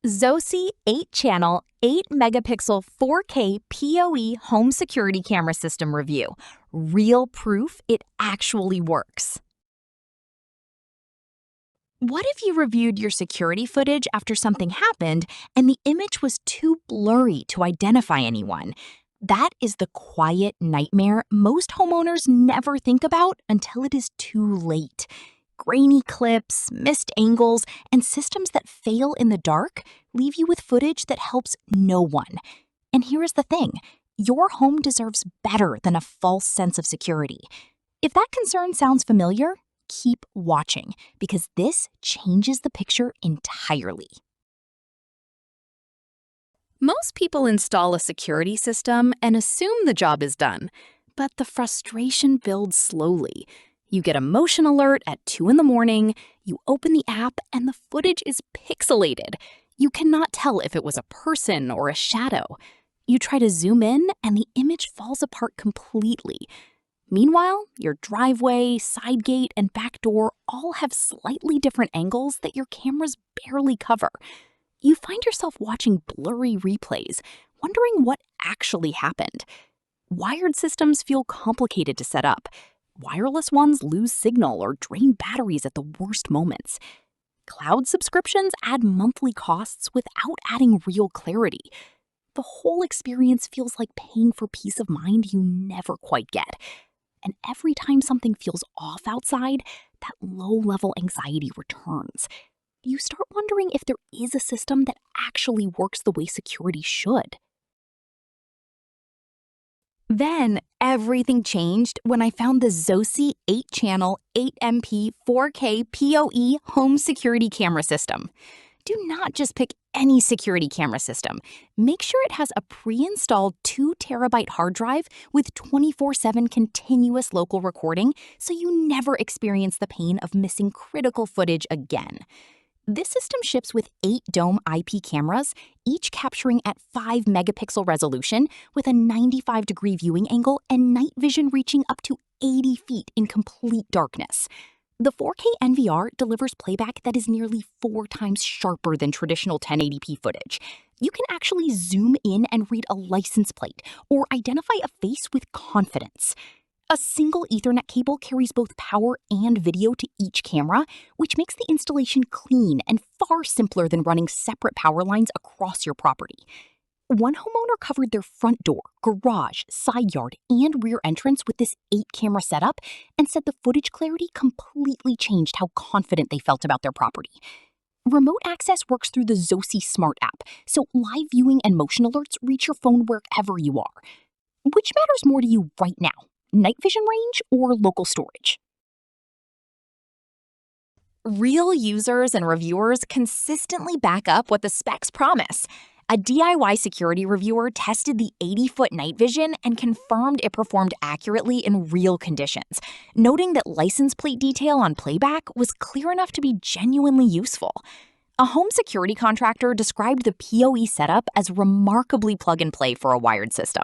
ZOSI 8-channel, 8-megapixel 4K PoE home security camera system review. Real proof it actually works. What if you reviewed your security footage after something happened and the image was too blurry to identify anyone? That is the quiet nightmare most homeowners never think about until it is too late. Grainy clips, missed angles, and systems that fail in the dark leave you with footage that helps no one. And here is the thing, your home deserves better than a false sense of security. If that concern sounds familiar, keep watching, because this changes the picture entirely. Most people install a security system and assume the job is done, but the frustration builds slowly. You get a motion alert at 2 in the morning, you open the app, and the footage is pixelated. You cannot tell if it was a person or a shadow. You try to zoom in, and the image falls apart completely. Meanwhile, your driveway, side gate, and back door all have slightly different angles that your cameras barely cover. You find yourself watching blurry replays, wondering what actually happened. Wired systems feel complicated to set up. Wireless ones lose signal or drain batteries at the worst moments. Cloud subscriptions add monthly costs without adding real clarity. The whole experience feels like paying for peace of mind you never quite get. And every time something feels off outside, that low-level anxiety returns. You start wondering if there is a system that actually works the way security should. Then, everything changed when I found the ZOSI 8-channel, 8MP 4K PoE home security camera system. Do not just pick any security camera system. Make sure it has a pre-installed 2TB hard drive with 24/7 continuous local recording so you never experience the pain of missing critical footage again. This system ships with 8 dome IP cameras, each capturing at 5-megapixel resolution with a 95-degree viewing angle and night vision reaching up to 80 feet in complete darkness. The 4K NVR delivers playback that is nearly 4 times sharper than traditional 1080p footage. You can actually zoom in and read a license plate or identify a face with confidence. A single Ethernet cable carries both power and video to each camera, which makes the installation clean and far simpler than running separate power lines across your property. One homeowner covered their front door, garage, side yard, and rear entrance with this 8-camera setup and said the footage clarity completely changed how confident they felt about their property. Remote access works through the ZOSI Smart app, so live viewing and motion alerts reach your phone wherever you are. Which matters more to you right now? Night vision range or local storage? Real users and reviewers consistently back up what the specs promise. A DIY security reviewer tested the 80-foot night vision and confirmed it performed accurately in real conditions, noting that license plate detail on playback was clear enough to be genuinely useful. A home security contractor described the PoE setup as remarkably plug-and-play for a wired system,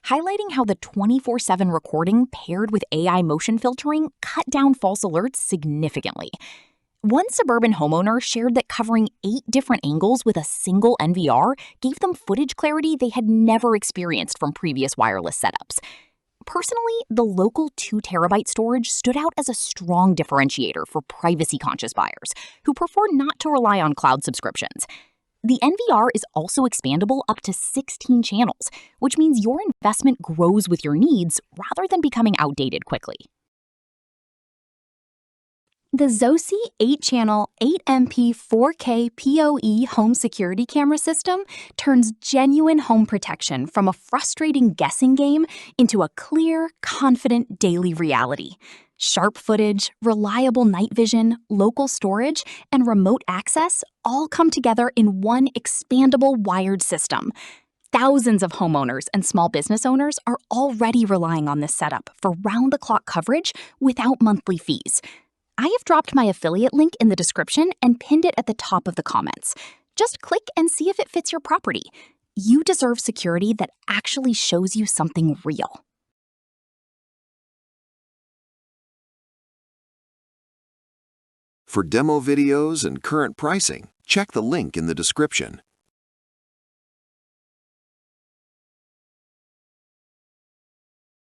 highlighting how the 24/7 recording paired with AI motion filtering cut down false alerts significantly. One suburban homeowner shared that covering 8 different angles with a single NVR gave them footage clarity they had never experienced from previous wireless setups. Personally, the local 2TB storage stood out as a strong differentiator for privacy-conscious buyers who prefer not to rely on cloud subscriptions. The NVR is also expandable up to 16 channels, which means your investment grows with your needs rather than becoming outdated quickly. The ZOSI 8-channel, 8MP 4K PoE home security camera system turns genuine home protection from a frustrating guessing game into a clear, confident daily reality. Sharp footage, reliable night vision, local storage, and remote access all come together in one expandable wired system. Thousands of homeowners and small business owners are already relying on this setup for round-the-clock coverage without monthly fees. I have dropped my affiliate link in the description and pinned it at the top of the comments. Just click and see if it fits your property. You deserve security that actually shows you something real. For demo videos and current pricing, check the link in the description.